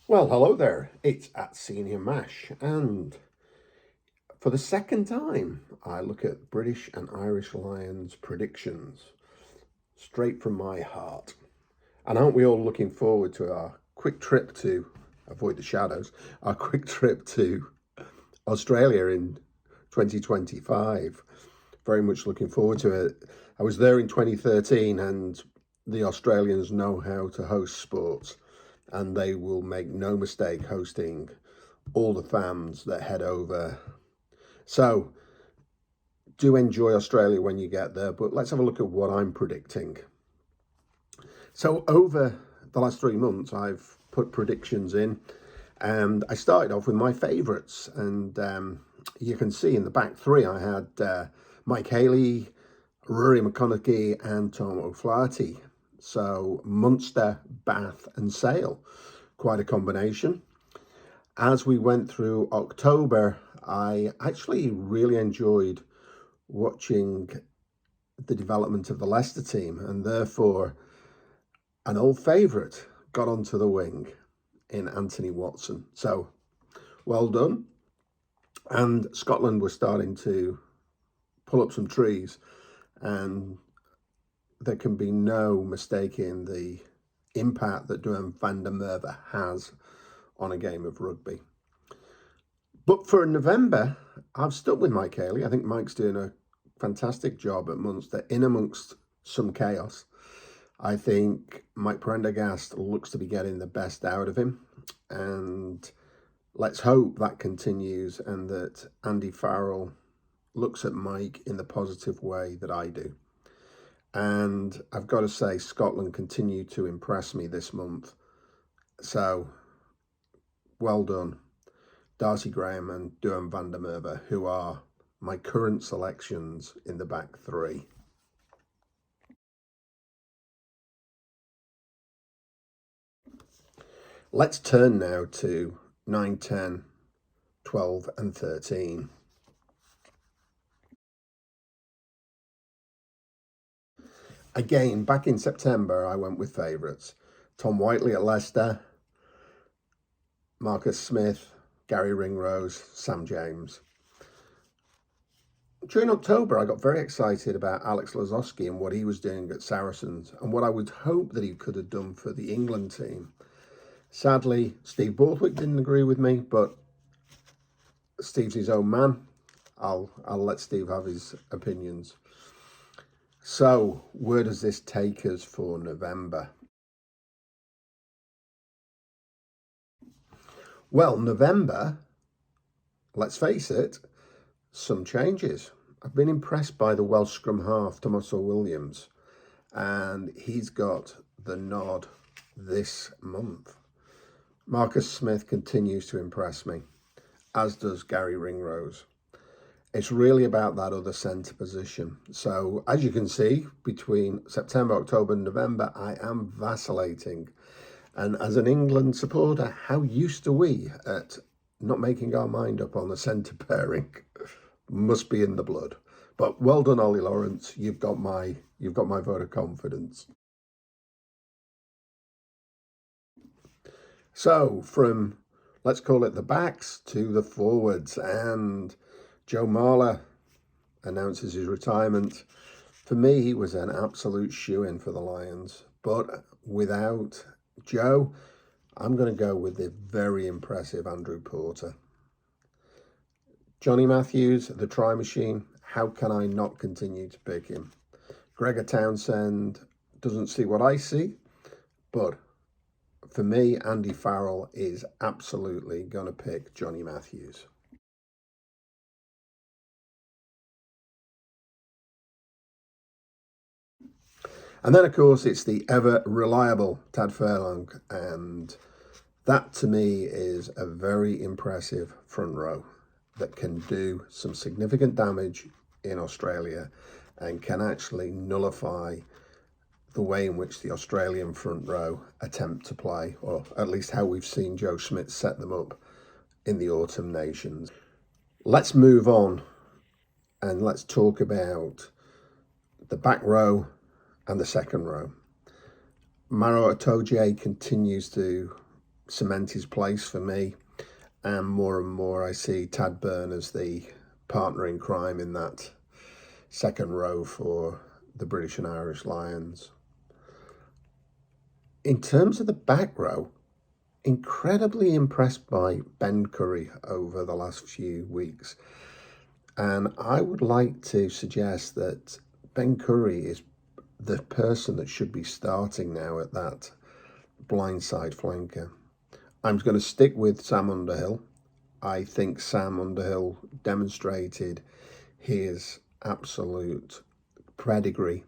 Well, hello there. It's at Seniormash, and for the second time, I look at British and Irish Lions predictions straight from my heart. And aren't we all looking forward to our quick trip to avoid the shadows, our quick trip to Australia in 2025? Very much looking forward to it. I was there in 2013, and the Australians know how to host sports, and they will make no mistake hosting all the fans that head over. So do enjoy Australia when you get there, but let's have a look at what I'm predicting. So over the last 3 months, I've put predictions in, and I started off with my favourites. And you can see in the back three, I had Mike Haley, Rory McConaughey, and Tom O'Flaherty. So Munster, Bath, and Sale, quite a combination. As we went through October, I actually really enjoyed watching the development of the Leicester team, and therefore an old favourite got onto the wing in Anthony Watson. So well done. And Scotland was starting to pull up some trees, and there can be no mistaking the impact that Duhan van der Merwe has on a game of rugby. But for November, I've stuck with Mike Haley. I think Mike's doing a fantastic job at Munster in amongst some chaos. I think Mike Prendergast looks to be getting the best out of him, and let's hope that continues and that Andy Farrell looks at Mike in the positive way that I do. And I've got to say, Scotland continue to impress me this month. So well done, Darcy Graham and Duhan van der Merwe, who are my current selections in the back three. Let's turn now to 9, 10, 12 and 13. Again, back in September, I went with favourites. Tom Whiteley at Leicester, Marcus Smith, Gary Ringrose, Sam James. During October, I got very excited about Alex Lozowski and what he was doing at Saracens and what I would hope that he could have done for the England team. Sadly, Steve Borthwick didn't agree with me, but Steve's his own man. I'll let Steve have his opinions. So, where does this take us for November? Well, November, let's face it, some changes. I've been impressed by the Welsh scrum half, Tomaso Williams, and he's got the nod this month. Marcus Smith continues to impress me, as does Gary Ringrose. It's really about that other centre position. So, as you can see, between September, October and November, I am vacillating. And as an England supporter, how used are we at not making our mind up on the centre pairing? Must be in the blood. But well done, Ollie Lawrence. You've got my vote of confidence. So from, let's call it the backs to the forwards, and Joe Marler announces his retirement. For me, he was an absolute shoo-in for the Lions, but without Joe, I'm going to go with the very impressive Andrew Porter. Johnny Matthews, the try machine, how can I not continue to pick him? Gregor Townsend doesn't see what I see, but for me, Andy Farrell is absolutely going to pick Johnny Matthews. And then, of course, it's the ever reliable Tad Furlong, and that to me is a very impressive front row that can do some significant damage in Australia and can actually nullify the way in which the Australian front row attempt to play, or at least how we've seen Joe Schmidt set them up in the Autumn Nations. Let's move on and let's talk about the back row and the second row. Maro Itoje continues to cement his place for me. And more I see Tad Burn as the partner in crime in that second row for the British and Irish Lions. In terms of the back row, incredibly impressed by Ben Curry over the last few weeks. And I would like to suggest that Ben Curry is the person that should be starting now at that blindside flanker. I'm going to stick with Sam Underhill. I think Sam Underhill demonstrated his absolute pedigree,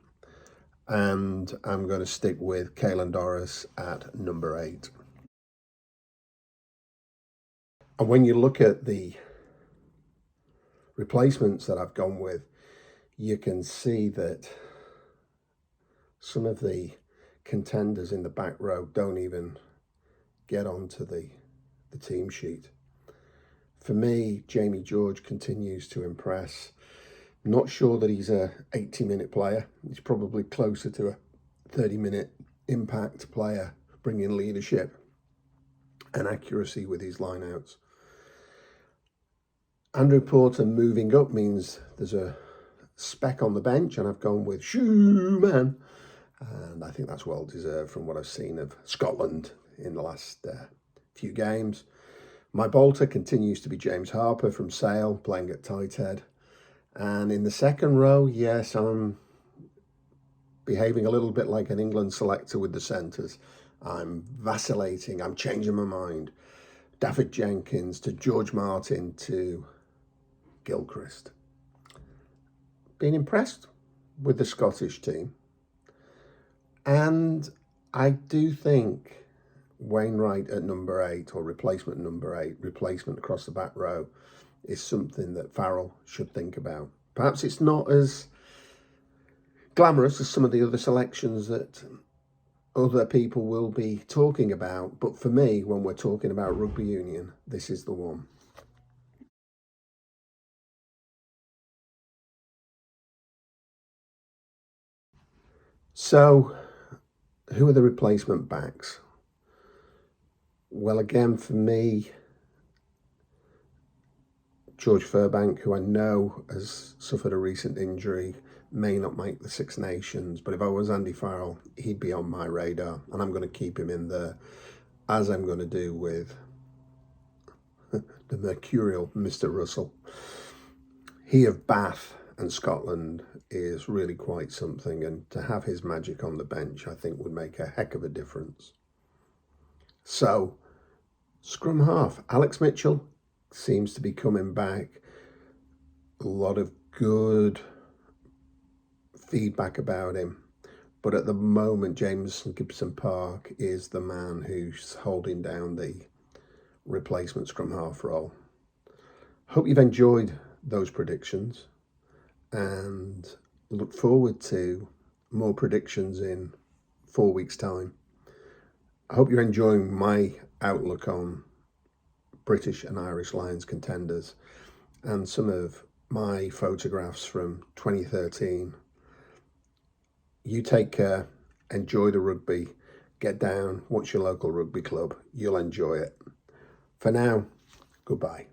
and I'm going to stick with Caelan Doris at number 8. And when you look at the replacements that I've gone with, you can see that some of the contenders in the back row don't even get onto the team sheet. For me, Jamie George continues to impress. Not sure that he's a 80-minute player. He's probably closer to a 30-minute impact player, bringing leadership and accuracy with his lineouts. Andrew Porter moving up means there's a spec on the bench, and I've gone with Shoeman. And I think that's well deserved from what I've seen of Scotland in the last few games. My bolter continues to be James Harper from Sale, playing at tight head. And in the second row, yes, I'm behaving a little bit like an England selector with the centres. I'm vacillating, I'm changing my mind. David Jenkins to George Martin to Gilchrist. Been impressed with the Scottish team. And I do think Wainwright at number 8, or replacement number 8, replacement across the back row, is something that Farrell should think about. Perhaps it's not as glamorous as some of the other selections that other people will be talking about, but for me, when we're talking about rugby union, this is the one. So, who are the replacement backs? Well, again, for me, George Furbank, who I know has suffered a recent injury, may not make the Six Nations, but if I was Andy Farrell, he'd be on my radar, and I'm going to keep him in there, as I'm going to do with the mercurial Mr. Russell. He of Bath and Scotland is really quite something, and to have his magic on the bench, I think, would make a heck of a difference. So, scrum half, Alex Mitchell seems to be coming back. A lot of good feedback about him, but at the moment, James Gibson Park is the man who's holding down the replacement scrum half role. Hope you've enjoyed those predictions, and look forward to more predictions in 4 weeks' time. I hope you're enjoying my outlook on British and Irish Lions contenders and some of my photographs from 2013. You take care, enjoy the rugby, get down, watch your local rugby club. You'll enjoy it. For now, goodbye.